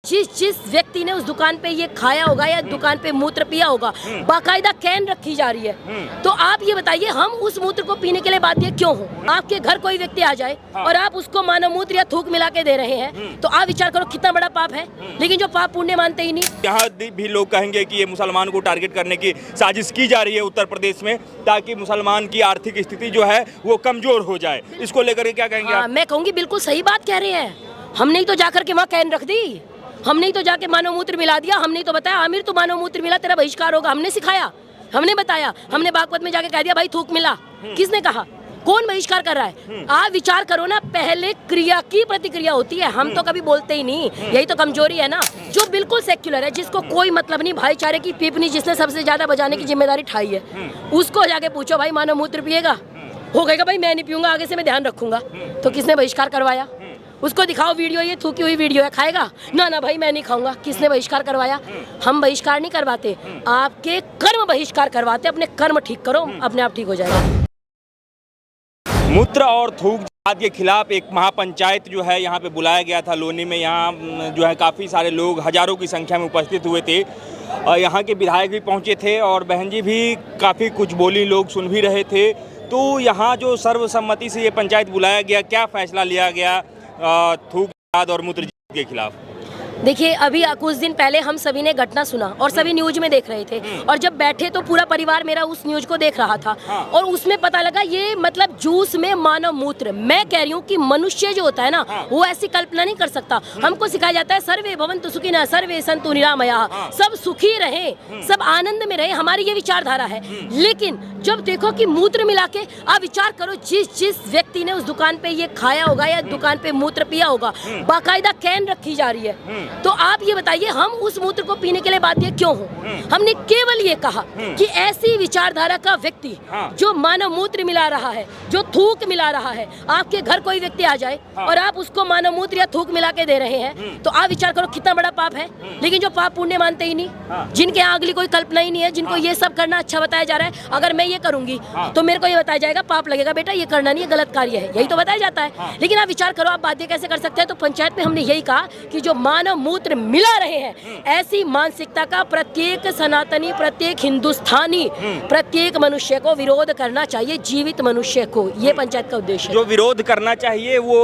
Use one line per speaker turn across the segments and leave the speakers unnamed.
जिस व्यक्ति ने उस दुकान पे ये खाया होगा या दुकान पे मूत्र पिया होगा, बाकायदा कैन रखी जा रही है। तो आप ये बताइए, हम उस मूत्र को पीने के लिए बाध्य क्यों हो? आपके घर कोई व्यक्ति आ जाए और आप उसको मानव मूत्र या थूक मिला के दे रहे हैं, तो आप विचार करो कितना बड़ा पाप है। लेकिन जो पाप पुण्य मानते ही नहीं।
यहाँ भी लोग कहेंगे कि ये मुसलमान को टारगेट करने की साजिश की जा रही है उत्तर प्रदेश में, ताकि मुसलमान की आर्थिक स्थिति जो है वो कमजोर हो जाए। इसको लेकर क्या कहेंगे आप?
मैं कहूँगी बिल्कुल सही बात कह रहे हैं। हमने ही तो जाकर के वहाँ कैन रख दी, हमने ही तो जाके मानव मूत्र मिला दिया, हमने ही तो बताया आमिर तू मानव मूत्र मिला तेरा बहिष्कार होगा। हमने सिखाया, हमने बताया, हमने बागपत में जाके कह दिया भाई थूक मिला। किसने कहा? कौन बहिष्कार कर रहा है? आप विचार करो ना, पहले क्रिया की प्रतिक्रिया होती है, हम तो कभी बोलते ही नहीं। यही तो कमजोरी है ना। जो बिल्कुल सेक्युलर है, जिसको कोई मतलब नहीं, भाईचारे की पीपनी जिसने सबसे ज्यादा बजाने की जिम्मेदारी उठाई है, उसको जाके पूछो भाई मानव मूत्र पिएगा? हो गएगा भाई मैं नहीं पीऊंगा, आगे से मैं ध्यान रखूंगा। तो किसने बहिष्कार करवाया? उसको दिखाओ वीडियो, ये थूकी हुई वीडियो है, खाएगा? ना ना भाई मैं नहीं खाऊंगा। किसने बहिष्कार करवाया? हम बहिष्कार नहीं करवाते, आपके कर्म बहिष्कार करवाते। अपने कर्म ठीक करो, अपने आप ठीक हो जाएगा।
मूत्र और थूक जात के खिलाफ एक महापंचायत जो है यहाँ पे बुलाया गया था लोनी में। यहाँ जो है काफ़ी सारे लोग हजारों की संख्या में उपस्थित हुए थे। यहाँ के विधायक भी पहुँचे थे और बहन जी भी काफ़ी कुछ बोली, लोग सुन भी रहे थे। तो यहाँ जो सर्वसम्मति से ये पंचायत बुलाया गया, क्या फैसला लिया गया थूक जात और मूत्र जात के खिलाफ?
देखिए, अभी कुछ दिन पहले हम सभी ने घटना सुना और सभी न्यूज में देख रहे थे, और जब बैठे तो पूरा परिवार मेरा उस न्यूज को देख रहा था। और उसमें पता लगा ये मतलब जूस में मानव मूत्र। मैं कह रही हूँ कि मनुष्य जो होता है ना, वो ऐसी कल्पना नहीं कर सकता। हमको सिखाया जाता है सर्वे भवन्तु सुखिनः सर्वे सन्तु निरामयाः, सब सुखी रहे, सब आनंद में रहे, हमारी ये विचारधारा है। लेकिन जब देखो कि मूत्र मिला के, आप विचार करो, जिस व्यक्ति ने उस दुकान पे ये खाया होगा या दुकान पे मूत्र पिया होगा, बाकायदा कैन रखी जा रही है। तो आप ये बताइए, हम उस मूत्र को पीने के लिए बाध्य क्यों हो? हमने केवल ये कहा कि ऐसी विचारधारा का व्यक्ति जो मानव मूत्र मिला रहा है, जो थूक मिला रहा है, आपके घर कोई व्यक्ति आ जाए और आप उसको मानव मूत्र या थूक मिला के दे रहे हैं, तो आप विचार करो कितना बड़ा पाप है। लेकिन जो पाप पुण्य मानते ही नहीं, जिनके यहाँ अगली कोई कल्पना ही नहीं है, जिनको ये सब करना अच्छा बताया जा रहा है, अगर मैं ये करूंगी तो मेरे को ये बताया जाएगा पाप लगेगा, बेटा ये करना नहीं है, गलत कार्य है, यही तो बताया जाता है। लेकिन आप विचार करो, आप बाध्य कैसे कर सकते हैं? तो पंचायत में हमने यही कहा कि जो मानव मूत्र मिला रहे हैं, ऐसी मानसिकता का प्रत्येक सनातनी, प्रत्येक हिंदुस्तानी, प्रत्येक मनुष्य को विरोध करना चाहिए, जीवित मनुष्य को। ये पंचायत का उद्देश्य है।
जो विरोध करना चाहिए वो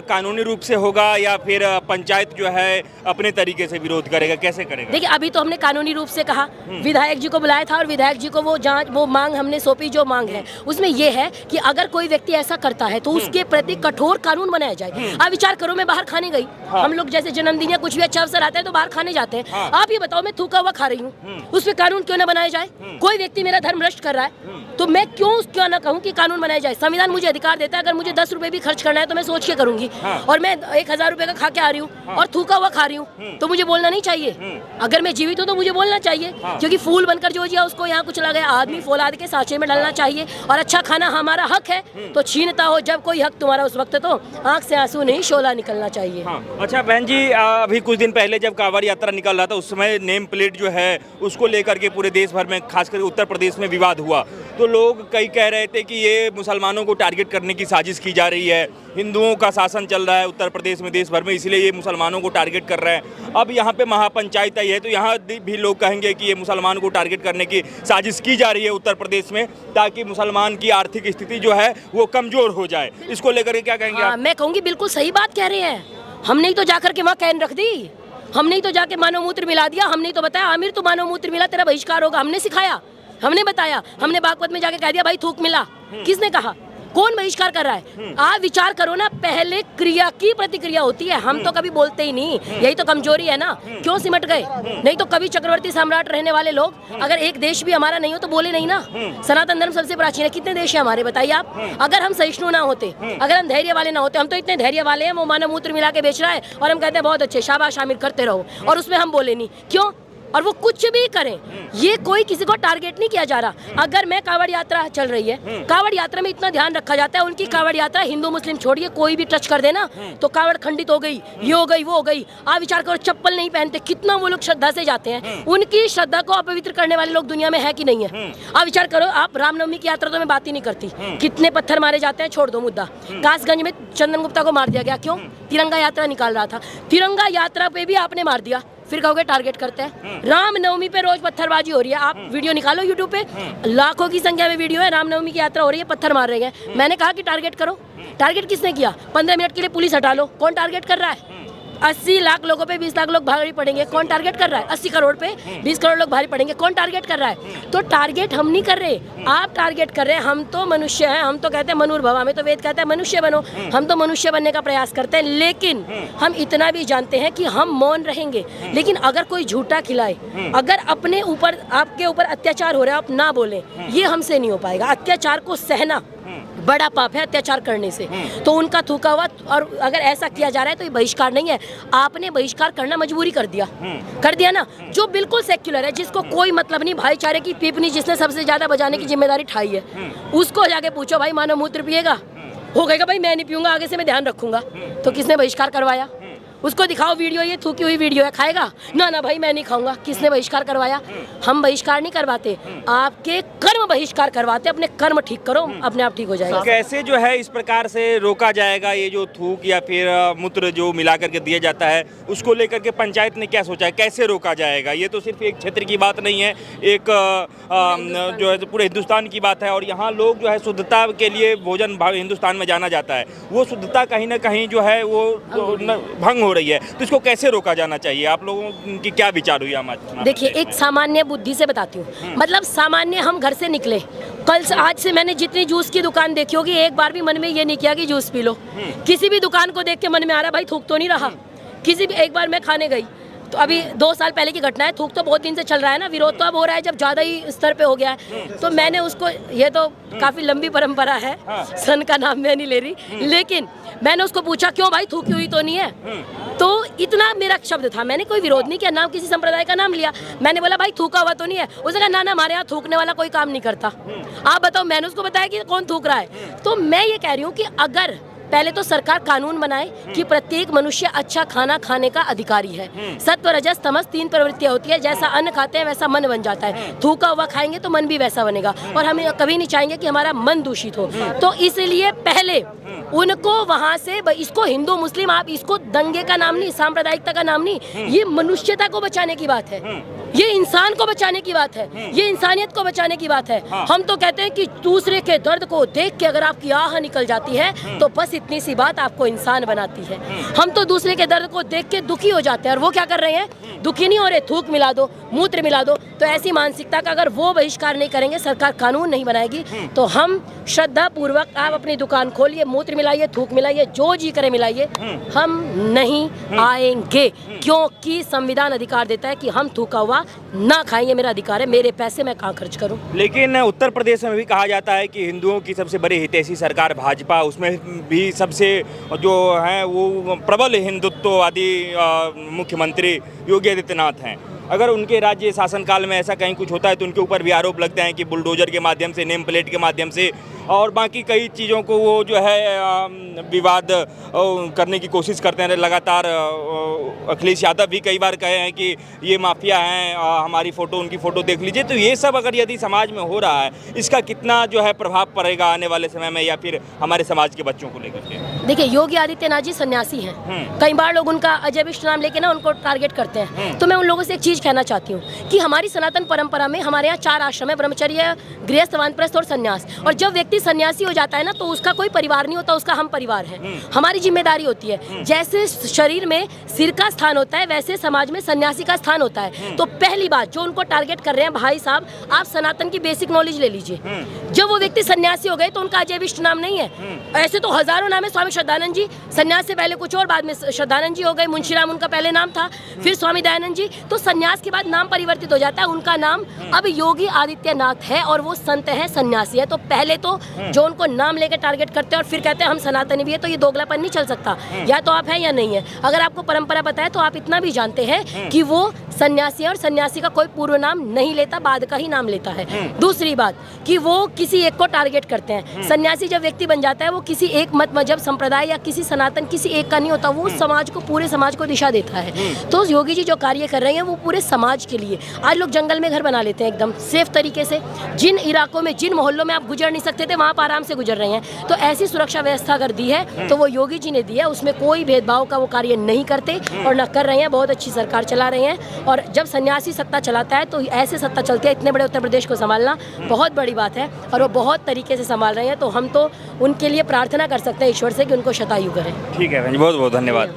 कानूनी रूप से होगा या फिर पंचायत जो है अपने तरीके से विरोध करेगा? कैसे करेगा?
देखिए, अभी तो हमने कानूनी रूप से कहा, विधायक जी को बुलाया था और विधायक जी को वो जांच, वो मांग हमने सौंपी। जो मांग है उसमें ये है कि अगर कोई व्यक्ति ऐसा करता है तो उसके प्रति कठोर कानून बनाया जाए। आप विचार करो, मैं बाहर खाने गई, हम लोग जैसे जन्मदिन या कुछ भी अच्छा अवसर आता है तो बाहर खाने जाते हैं। आप ये बताओ, मैं थूका हुआ खा रही हूँ, उस पर कानून क्यों ना बनाया जाए? कोई व्यक्ति मेरा धर्म भ्रष्ट कर रहा है तो मैं क्यों ना कहूँ कि कानून बनाया जाए? संविधान मुझे अधिकार देता है, अगर मुझे 10 रुपए भी खर्च करना है तो मैं सोच के करूंगी। और मैं 1000 रुपए का खा के आ रही हूँ और थूका हुआ खा रही हूँ, तो मुझे बोलना नहीं चाहिए? अगर मैं जीवित हूँ तो मुझे बोलना चाहिए, क्योंकि फूल बनकर जो जिया उसको यहाँ कुछ लगा, आदमी फौलाद के सांचे में डालना चाहिए। और अच्छा खाना हमारा हक है, तो छीनता हो जब कोई हक तुम्हारा उस वक्त तो आंख से आंसू नहीं, शोला निकलना चाहिए।
अच्छा बहन जी, अभी कुछ दिन पहले जब कांवड़ यात्रा निकल रहा था, उस समय नेम प्लेट जो है उसको लेकर के पूरे देश भर में, खासकर उत्तर प्रदेश में विवाद हुआ। तो लोग कई कह रहे थे कि ये मुसलमानों को टारगेट करने की साजिश की जा रही है, हिंदुओं का शासन चल रहा है उत्तर प्रदेश में, देश भर में, इसलिए ये मुसलमानों को टारगेट कर रहे हैं। अब यहाँ पे महापंचायत आई है, तो यहाँ भी लोग कहेंगे कि ये मुसलमान को टारगेट करने की साजिश की जा रही है उत्तर प्रदेश में, ताकि मुसलमान की आर्थिक स्थिति जो है वो कमजोर हो जाए। इसको लेकर क्या कहेंगे आप?
मैं कहूँगी बिल्कुल सही बात कह रहे हैं। हमने ही तो जाकर के वहाँ कैन रख दी, हमने ही तो जाके मानव मूत्र मिला दिया, हमने ही तो बताया आमिर तू मानव मूत्र मिला तेरा बहिष्कार होगा। हमने सिखाया, हमने बताया, हमने बागपत में जाके कह दिया भाई थूक मिला। किसने कहा? कौन बहिष्कार कर रहा है? आप विचार करो ना, पहले क्रिया की प्रतिक्रिया होती है, हम तो कभी बोलते ही नहीं। यही तो कमजोरी है ना। क्यों सिमट गए? नहीं तो कभी चक्रवर्ती सम्राट रहने वाले लोग, अगर एक देश भी हमारा नहीं हो तो बोले नहीं ना। सनातन धर्म सबसे प्राचीन है, कितने देश है हमारे बताइए आप? अगर हम सहिष्णु ना होते, अगर हम धैर्य वाले ना होते, हम तो इतने धैर्य वाले हैं, वो मानव मूत्र मिला के बेच रहा है और हम कहते हैं बहुत अच्छे, शाबाश आमिर करते रहो, और उसमें हम बोले नहीं। क्यों? और वो कुछ भी करें, ये कोई किसी को टारगेट नहीं किया जा रहा। अगर मैं कांवड़ यात्रा चल रही है, कांवड़ यात्रा में इतना ध्यान रखा जाता है, उनकी कांवड़ यात्रा हिंदू मुस्लिम छोड़िए, कोई भी टच कर देना तो कांवड़ खंडित हो गई, ये हो गई, वो हो गई। आप विचार करो, चप्पल नहीं पहनते, कितना वो लोग श्रद्धा से जाते हैं। उनकी श्रद्धा को अपवित्र करने वाले लोग दुनिया में है कि नहीं है? आप विचार करो, आप रामनवमी की यात्रा तो मैं बात ही नहीं करती, कितने पत्थर मारे जाते हैं, छोड़ दो मुद्दा। कासगंज में चंदन गुप्ता को मार दिया गया, क्यों? तिरंगा यात्रा निकाल रहा था। तिरंगा यात्रा पे भी आपने मार दिया, फिर कहोगे टारगेट करते हैं। रामनवमी पे रोज पत्थरबाजी हो रही है, आप वीडियो निकालो यूट्यूब पे, लाखों की संख्या में वीडियो है, रामनवमी की यात्रा हो रही है, पत्थर मार रहे हैं। मैंने कहा कि टारगेट करो, टारगेट किसने किया? 15 मिनट के लिए पुलिस हटा लो, कौन टारगेट कर रहा है? 80 लाख लोगों पे 20 लाख लोग भारी पड़ेंगे, कौन टारगेट कर रहा है? 80 करोड़ पे 20 करोड़ लोग भारी पड़ेंगे, कौन टारगेट कर रहा है? तो टारगेट हम नहीं कर रहे, आप टारगेट कर रहे हैं। हम तो मनुष्य हैं, हम तो कहते हैं मनुर्भव, में तो वेद कहता है मनुष्य बनो, हम तो मनुष्य बनने का प्रयास करते हैं। लेकिन हम इतना भी जानते हैं कि हम मौन रहेंगे, लेकिन अगर कोई झूठा खिलाए, अगर अपने ऊपर, आपके ऊपर अत्याचार हो रहा है, आप ना बोलें, ये हमसे नहीं हो पाएगा। अत्याचार को सहना बड़ा पाप है, अत्याचार करने से। तो उनका थूका हुआ, और अगर ऐसा किया जा रहा है तो ये बहिष्कार नहीं है, आपने बहिष्कार करना मजबूरी कर दिया ना। जो बिल्कुल सेक्युलर है, जिसको कोई मतलब नहीं, भाईचारे की पीपनी जिसने सबसे ज्यादा बजाने की जिम्मेदारी उठाई है, उसको जाके पूछो भाई मानव मूत्र पिएगा? हो गएगा भाई मैं नहीं पीऊंगा, आगे से मैं ध्यान रखूंगा। तो किसने बहिष्कार करवाया? उसको दिखाओ वीडियो, ये थूकी हुई वीडियो है, खाएगा ना? ना भाई मैं नहीं खाऊंगा। किसने बहिष्कार करवाया? हम बहिष्कार नहीं करवाते, आपके कर्म बहिष्कार करवाते। अपने कर्म ठीक करो, अपने आप ठीक हो जाएगा।
कैसे जो है इस प्रकार से रोका जाएगा ये जो थूक या फिर मूत्र जो मिला करके दिया जाता है, उसको लेकर के पंचायत ने क्या सोचा है, कैसे रोका जाएगा? ये तो सिर्फ एक क्षेत्र की बात नहीं है, एक जो है पूरे हिंदुस्तान की बात है। और यहाँ लोग जो है शुद्धता के लिए भोजन हिंदुस्तान में जाना जाता है, वो शुद्धता कहीं ना कहीं जो है वो भंग हो रही है। तो इसको कैसे रोका जाना चाहिए? आप लोगों की क्या विचार हुई?
देखिए, एक सामान्य बुद्धि से बताती हूँ, मतलब सामान्य हम घर से निकले, कल से आज से मैंने जितनी जूस की दुकान देखी होगी, एक बार भी मन में ये नहीं किया कि जूस पी लो। किसी भी दुकान को देख के मन में आ रहा भाई थूक तो नहीं रहा? किसी भी, एक बार मैं खाने गई तो अभी 2 साल पहले की घटना है, थूक तो बहुत दिन से चल रहा है ना, विरोध तो अब हो रहा है जब ज़्यादा ही स्तर पे हो गया है। तो मैंने उसको, ये तो काफ़ी लंबी परंपरा है, सन का नाम मैं नहीं ले रही, लेकिन मैंने उसको पूछा क्यों भाई थूकी हुई तो नहीं है? तो इतना मेरा शब्द था, मैंने कोई विरोध नहीं किया, नाम किसी संप्रदाय का नाम लिया, मैंने बोला भाई थूका हुआ तो नहीं है? उसने कहा ना हमारे यहाँ थूकने वाला कोई काम नहीं करता। आप बताओ, मैंने उसको बताया कि कौन थूक रहा है? तो मैं ये कह रही हूँ कि अगर पहले तो सरकार कानून बनाए कि प्रत्येक मनुष्य अच्छा खाना खाने का अधिकारी है। सत्व रजस तमस 3 प्रवृत्तियां होती है, जैसा अन्न खाते हैं वैसा मन बन जाता है। थूका हुआ खाएंगे तो मन भी वैसा बनेगा, और हमें कभी नहीं चाहेंगे कि हमारा मन दूषित हो। तो इसलिए पहले उनको वहां से, इसको हिंदू मुस्लिम, आप इसको दंगे का नाम नहीं, सांप्रदायिकता का नाम नहीं, ये मनुष्यता को बचाने की बात है, ये इंसान को बचाने की बात है, ये इंसानियत को बचाने की बात है। हम तो कहते हैं कि दूसरे के दर्द को देख के अगर आपकी आह निकल जाती है तो बस इतनी सी बात आपको इंसान बनाती है। हम तो दूसरे के दर्द को देख के दुखी हो जाते हैं, और वो क्या कर रहे हैं? दुखी नहीं हो रहे, थूक मिला दो, मूत्र मिला दो। तो ऐसी मानसिकता का अगर वो बहिष्कार नहीं करेंगे, सरकार कानून नहीं बनाएगी, तो हम श्रद्धा पूर्वक, आप अपनी दुकान खोलिए, मूत्र मिलाइए, थूक मिलाइए, जो जी करे मिलाइए, हम नहीं आएंगे, क्योंकि संविधान अधिकार देता है कि हम थूका हुआ ना खाएं, ये मेरा अधिकार है, मेरे पैसे मैं कहाँ खर्च करूं।
लेकिन उत्तर प्रदेश में भी कहा जाता है कि हिंदुओं की सबसे बड़ी हितैषी सरकार भाजपा, उसमें भी सबसे जो है वो प्रबल हिंदुत्ववादी मुख्यमंत्री योगी आदित्यनाथ हैं। अगर उनके राज्य शासनकाल में ऐसा कहीं कुछ होता है तो उनके ऊपर भी आरोप लगते हैं कि बुलडोजर के माध्यम से, नेम प्लेट के माध्यम से और बाकी कई चीज़ों को वो जो है विवाद करने की कोशिश करते हैं लगातार। अखिलेश यादव भी कई बार कहे हैं कि ये माफिया हैं, हमारी फ़ोटो उनकी फ़ोटो देख लीजिए। तो ये सब अगर यदि समाज में हो रहा है, इसका कितना जो है प्रभाव पड़ेगा आने वाले समय में, या फिर हमारे समाज के बच्चों को लेकर के?
देखिए, योगी आदित्यनाथ जी सन्यासी हैं, कई बार लोग उनका अजय विष्णु नाम लेके ना उनको टारगेट करते हैं। तो मैं उन लोगों से एक चीज़ कहना चाहती हूँ कि हमारी सनातन परंपरा में हमारे यहाँ 4 आश्रम है, ब्रह्मचर्य, गृहस्थ, वानप्रस्थ और संन्यास। और जब व्यक्ति सन्यासी हो जाता है ना, तो उसका कोई परिवार नहीं होता, उसका हम परिवार है। हमारी जिम्मेदारी होती है, जैसे शरीर में सिर का स्थान होता है वैसे समाज में सन्यासी का स्थान होता है। तो पहली बात जो उनको टारगेट कर रहे हैं, भाई साहब आप सनातन की बेसिक नॉलेज ले लीजिए। जब वो व्यक्ति सन्यासी हो गए तो उनका अजय विष्णु नाम नहीं है, ऐसे तो हजारों नाम है। स्वामी श्रद्धानंद जी सन्यास से पहले कुछ और, बाद में श्रद्धानंद जी हो गए। मुंशीराम उनका पहले नाम था, फिर स्वामी दयानंद जी। तो सन्यास के बाद नाम परिवर्तित हो जाता है, उनका नाम अब योगी आदित्यनाथ है और वो संत है, सन्यासी है। तो पहले तो जो उनको नाम लेकर टारगेट करते हैं और फिर कहते हैं हम सनातनी भी है, तो ये दोगलापन नहीं चल सकता। या तो आप हैं या नहीं है। अगर आपको परंपरा पता है तो आप इतना भी जानते हैं कि वो सन्यासी है और सन्यासी का कोई पूर्व नाम नहीं लेता, बाद का ही नाम लेता है। दूसरी बात कि वो किसी एक को टारगेट करते हैं। सन्यासी जब व्यक्ति बन जाता है वो किसी एक मत मजहब संप्रदाय या किसी सनातन किसी एक का नहीं होता, वो समाज को पूरे समाज को दिशा देता है। तो योगी जी जो कार्य कर रहे हैं वो पूरे समाज के लिए। आज लोग जंगल में घर बना लेते हैं एकदम सेफ तरीके से, जिन इलाकों में जिन मोहल्लों में आप गुजर नहीं सकते थे वहाँ पर आराम से गुजर रहे हैं। तो ऐसी सुरक्षा व्यवस्था अगर दी है तो वो योगी जी ने दी है, उसमें कोई भेदभाव का वो कार्य नहीं करते और न कर रहे हैं। बहुत अच्छी सरकार चला रहे हैं और जब सन्यासी सत्ता चलाता है तो ऐसे सत्ता चलती है। इतने बड़े उत्तर प्रदेश को संभालना बहुत बड़ी बात है और वो बहुत तरीके से संभाल रहे हैं। तो हम तो उनके लिए प्रार्थना कर सकते हैं ईश्वर से कि उनको शतायु करें।
ठीक है बहन जी, बहुत बहुत धन्यवाद।